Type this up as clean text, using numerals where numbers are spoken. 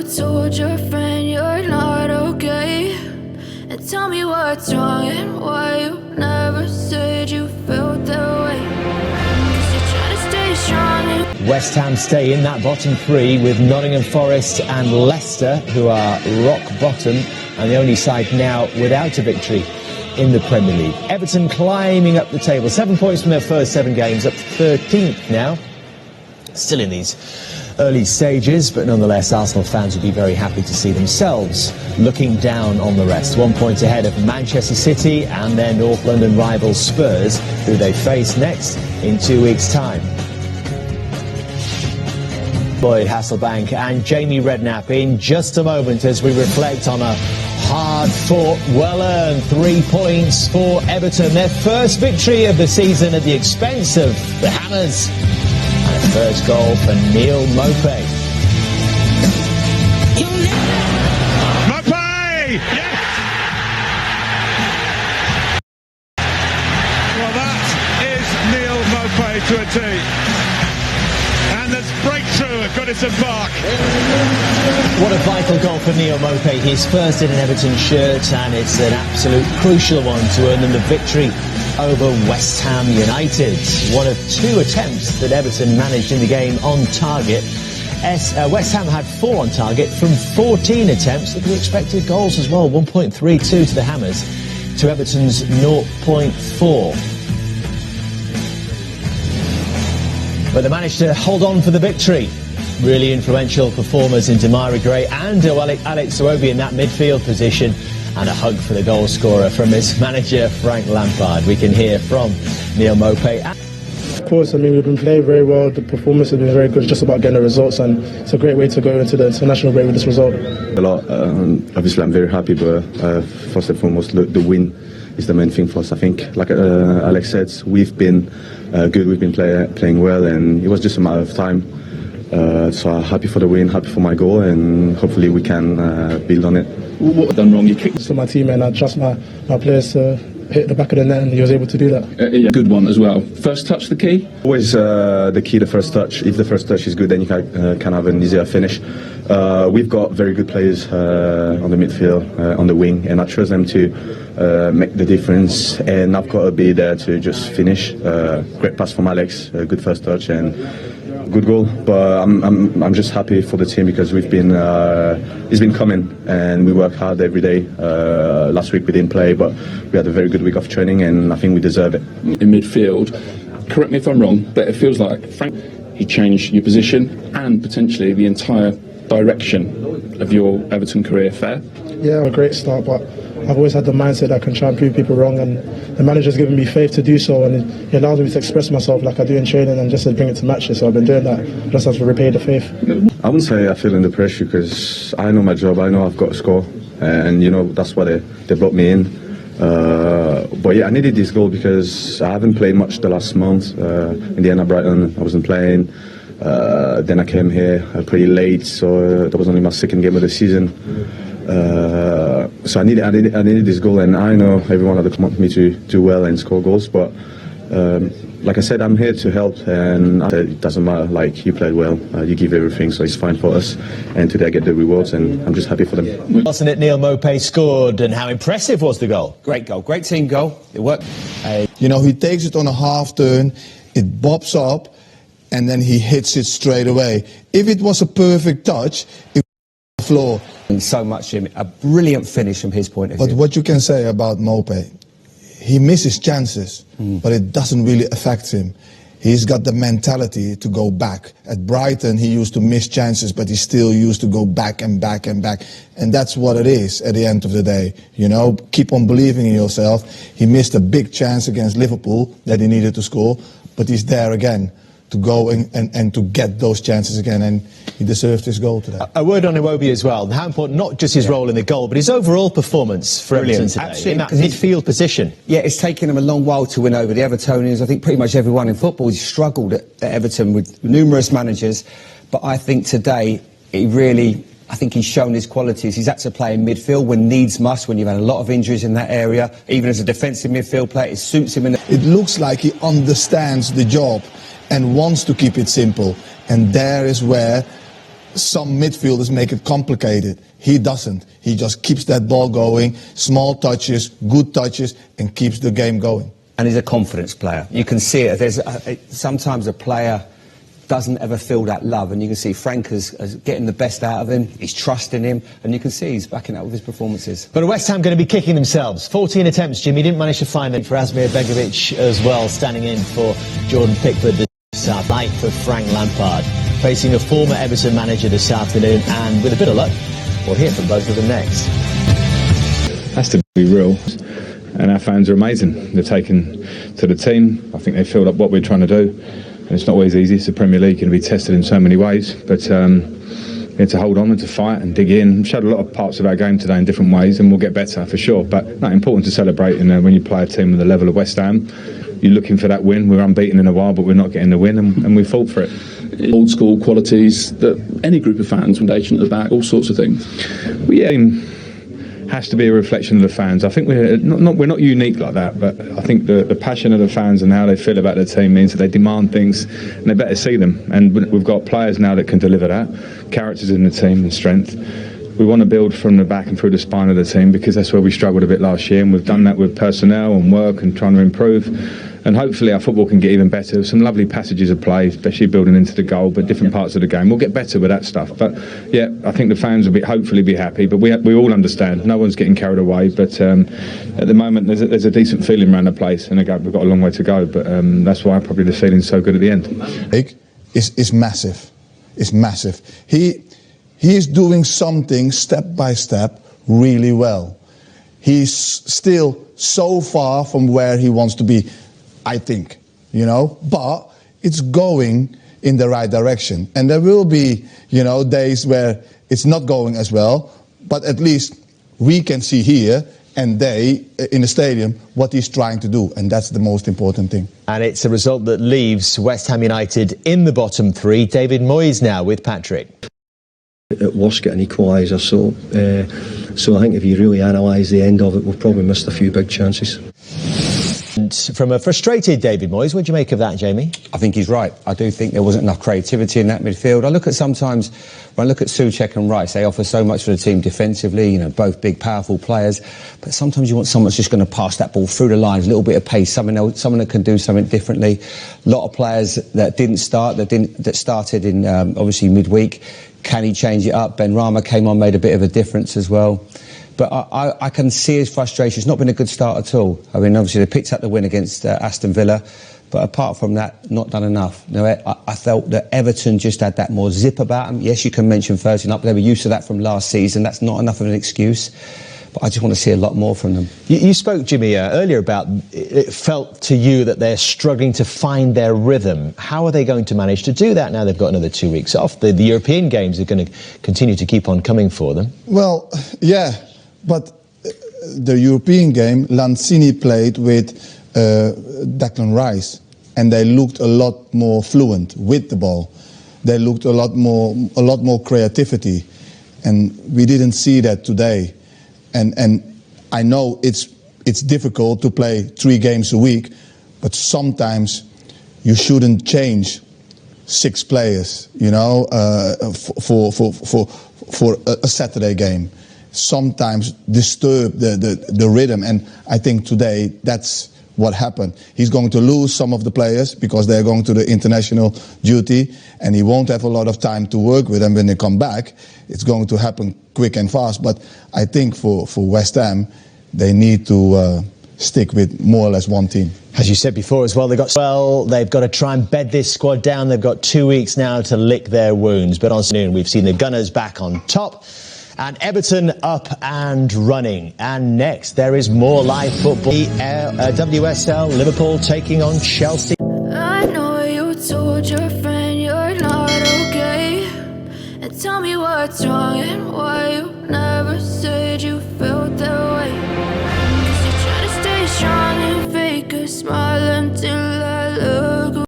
told your friend you're not okay? And tell me what's wrong and why you never said you felt that way. 'Cause you're trying to stay strong and West Ham stay in that bottom three with Nottingham Forest and Leicester, who are rock bottom and the only side now without a victory in the Premier League. Everton climbing up the table, 7 points from their first 7 games, up to 13th now. Still in these early stages, but nonetheless Arsenal fans will be very happy to see themselves looking down on the rest. 1 point ahead of Manchester City and their North London rivals Spurs, who they face next in 2 weeks' time. Lloyd Hasselbank and Jamie Redknapp in just a moment as we reflect on a hard-fought, well-earned 3 points for Everton. Their first victory of the season at the expense of the Hammers. And a first goal for Neal Maupay. Maupay! Yes! Well, that is Neal Maupay to a T. And there's breakthrough at Goodison Park. What a vital goal for Neal Maupay. His first in an Everton shirt, and it's an absolute crucial one to earn them the victory over West Ham United. One of 2 attempts that Everton managed in the game on target. West Ham had 4 on target from 14 attempts. Look at the expected goals as well, 1.32 to the Hammers, to Everton's 0.4. But they managed to hold on for the victory. Really influential performers in Demarai Gray and Alex Iwobi in that midfield position. And a hug for the goal scorer from his manager, Frank Lampard. We can hear from Neal Maupay. Of course, I mean, we've been playing very well. The performance has been very good. It's just about getting the results, and it's a great way to go into the international break with this result. A lot. Obviously, I'm very happy, but first and foremost, the win is the main thing for us. I think, like Alex said, we've been good. We've been playing well, and it was just a matter of time. So I'm happy for the win, happy for my goal, and hopefully we can build on it. What have done wrong? You kicked For my team, and I trust my players to hit the back of the net, and he was able to do that. yeah, good one as well. First touch, the key? Always the key, the first touch. If the first touch is good, then you can have an easier finish. We've got very good players on the midfield, on the wing, and I trust them to make the difference. And I've got to be there to just finish. Great pass from Alex, good first touch, and good goal. But I'm just happy for the team because it's been coming, and we work hard every day. Last week we didn't play, but we had a very good week of training, and I think we deserve it. In midfield, correct me if I'm wrong, but it feels like Frank, he changed your position and potentially the entire direction of your Everton career. Fair? Yeah, a great start, but I've always had the mindset that I can try and prove people wrong, and the manager's given me faith to do so, and he allows me to express myself like I do in training and just to bring it to matches. So I've been doing that just as to repay the faith. I wouldn't say I feel under pressure because I know my job. I know I've got to score, and that's why they brought me in. But yeah, I needed this goal because I haven't played much the last month. In the end at Brighton, I wasn't playing. Then I came here pretty late, so that was only my 2nd game of the season. So I needed this goal, and I know everyone had to want me to do well and score goals. But like I said, I'm here to help, and it doesn't matter. Like, you played well, you give everything, so it's fine for us. And today I get the rewards, and I'm just happy for them. Wasn't it Neal Maupay scored, and how impressive was the goal? Great goal, great team goal. It worked. You know, he takes it on a half turn, it bobs up, and then he hits it straight away. If it was a perfect touch, it would be on the floor. And so much him, a brilliant finish from his point of view. But what you can say about Maupay, he misses chances, but it doesn't really affect him. He's got the mentality to go back. At Brighton, he used to miss chances, but he still used to go back and back and back. And that's what it is at the end of the day. You know, keep on believing in yourself. He missed a big chance against Liverpool that he needed to score, but he's there again to go and to get those chances again, and he deserved his goal today. A word on Iwobi as well. How important, not just his role in the goal, but his overall performance for Everton today. Absolutely. In that midfield position. Yeah, it's taken him a long while to win over the Evertonians. I think pretty much everyone in football has struggled at Everton with numerous managers, but I think today I think he's shown his qualities. He's had to play in midfield when needs must, when you've had a lot of injuries in that area. Even as a defensive midfield player, it suits him. It looks like he understands the job and wants to keep it simple. And there is where some midfielders make it complicated. He doesn't. He just keeps that ball going, small touches, good touches, and keeps the game going. And he's a confidence player. You can see it. Sometimes a player doesn't ever feel that love, and you can see Frank is getting the best out of him. He's trusting him, and you can see he's backing up with his performances. But West Ham going to be kicking themselves. 14 attempts, Jimmy. Didn't manage to find them for Asmir Begovic as well, standing in for Jordan Pickford, the South night for Frank Lampard, facing a former Everton manager this afternoon, and with a bit of luck, we'll hear from both of them next. Has to be real. And our fans are amazing. They've taken to the team. I think they filled up what we're trying to do. And it's not always easy. It's the Premier League, going to be tested in so many ways. But we had to hold on and to fight and dig in. We've showed a lot of parts of our game today in different ways, and we'll get better for sure. But not important to celebrate. And when you play a team with the level of West Ham, you're looking for that win. We're unbeaten in a while, but we're not getting the win, and we fought for it. Old school qualities that any group of fans, foundation at the back, all sorts of things. Has to be a reflection of the fans. I think we're not unique like that, but I think the passion of the fans and how they feel about their team means that they demand things, and they better see them. And we've got players now that can deliver that, characters in the team and strength. We want to build from the back and through the spine of the team, because that's where we struggled a bit last year, and we've done that with personnel and work and trying to improve. And hopefully our football can get even better. Some lovely passages of play, especially building into the goal, but different parts of the game. We'll get better with that stuff. But yeah, I think the fans will hopefully be happy. But we all understand. No one's getting carried away. But at the moment, there's a decent feeling around the place, and we've got a long way to go. But that's why probably the feeling's so good at the end. It's massive. It's massive. He is doing something step by step really well. He's still so far from where he wants to be, I think, but it's going in the right direction. And there will be, days where it's not going as well, but at least we can see here and they, in the stadium, what he's trying to do. And that's the most important thing. And it's a result that leaves West Ham United in the bottom three. David Moyes now with Patrick. At worst get an equaliser, so I think if you really analyse the end of it, we've probably missed a few big chances. And from a frustrated David Moyes, what do you make of that, Jamie? I think he's right. I do think there wasn't enough creativity in that midfield. When I look at Souček and Rice, they offer so much for the team defensively, both big, powerful players. But sometimes you want someone that's just going to pass that ball through the lines, a little bit of pace, someone that can do something differently. A lot of players that didn't start, that started in obviously midweek. Can he change it up? Ben Rama came on, made a bit of a difference as well. But I can see his frustration. It's not been a good start at all. I mean, obviously they picked up the win against Aston Villa, but apart from that, not done enough. I felt that Everton just had that more zip about them. Yes, you can mention 13 up. They were used to that from last season. That's not enough of an excuse. But I just want to see a lot more from them. You spoke, Jimmy, earlier about it felt to you that they're struggling to find their rhythm. How are they going to manage to do that now they've got another 2 weeks off? The European games are going to continue to keep on coming for them. Well, yeah. But the European game, Lanzini played with Declan Rice, and they looked a lot more fluent with the ball. They looked a lot more creativity, and we didn't see that today. And I know it's difficult to play 3 games a week, but sometimes you shouldn't change 6 players, for a Saturday game. Sometimes disturb the rhythm, and I think today that's what happened. He's going to lose some of the players because they're going to the international duty, and he won't have a lot of time to work with them when they come back. It's going to happen quick and fast, but I think for West Ham, they need to stick with more or less one team. As you said before as well, they've got to try and bed this squad down. They've got 2 weeks now to lick their wounds, but on noon we've seen the Gunners back on top. And Everton up and running. And next, there is more live football. WSL, Liverpool taking on Chelsea. I know you told your friend you're not okay, and tell me what's wrong and why you never said you felt that way. 'Cause you're trying to stay strong and fake a smile until I look.